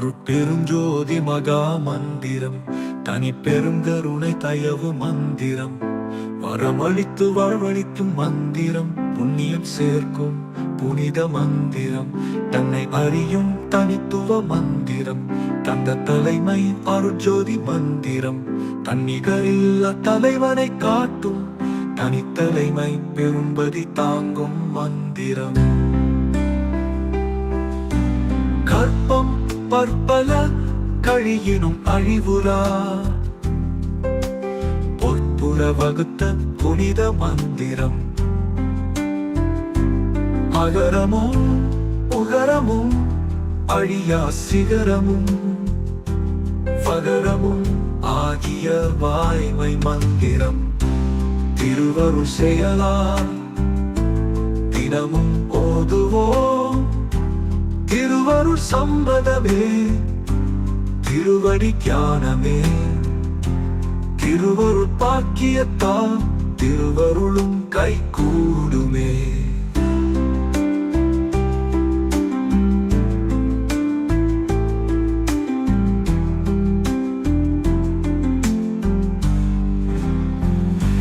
அருட்பெரும் ஜோதி மகா மந்திரம், தனி பெருங்கருணை தயவு மந்திரம், வரமளித்து வாழ்வழிக்கும் மந்திரம், புண்ணியம் சேர்க்கும் புனித மந்திரம், தன்னை அறியும் தனித்துவ மந்திரம், தந்த தலைமை அருட்ஜோதி மந்திரம், தன்னிகரில்லா தலைவனை காட்டும் தனித்தலைமை பெரும்பதி தாங்கும் மந்திரம். கற்பம் பற்பல கழியினும் அழிவுரா பொற்புற வகுத்த புனித மந்திரம், அகரமும் உகரமும் அழியா சிகரமும் வகரமும் ஆகிய வாய்மை மந்திரம், திருவருள் செயலால் தினமும் ஓதுவோம் திருவருள் சம்பதமே, திருவடி ஞானமே, திருவருள் பாக்கியத்தால் திருவருளும் கைகூடுமே.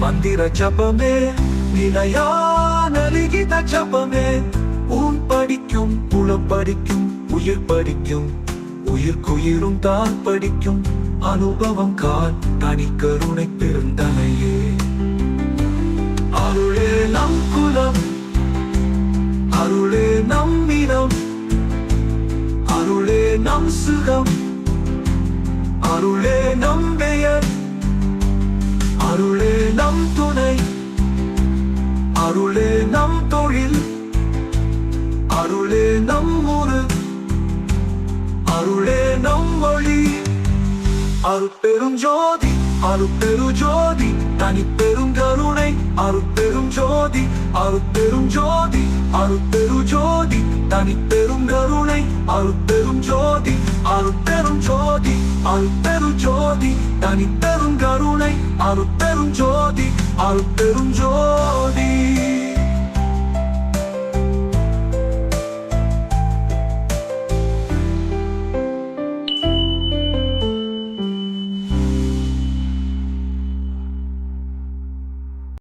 மந்திர ஜபமே நிலையான லிகித ஜபமே, ஊன் படிக்கும் புலம் படிக்கும் உயிர் படிக்கும், உயிர்க்குயிரும் தான் படிக்கும் அனுபவம் கால் தனி கருணை பெருந்தனையே. அருளே நம் குலம், அருளே நம் இனம், அருளே நம் சுகம், அருளே நம் பெயர், அருளே நம் துணை, அருளே நம் தொழில், அருளே நம் ஊரு, அருளே நம் மொழி. அருட்பெரும் ஜோதி அருட்பெரும் ஜோதி தனி பெருங்கருணை, அருட்பெரும் ஜோதி அருட்பெரும் ஜோதி அருட்பெரும் ஜோதி தனி பெருங்கருணை, அருட்பெரும் ஜோதி அருட்பெரும் ஜோதி அருட்பெரும் ஜோதி தனி பெருங்கருணை, அருட்பெரும் ஜோதி அருட்பெரும் ஜோதி.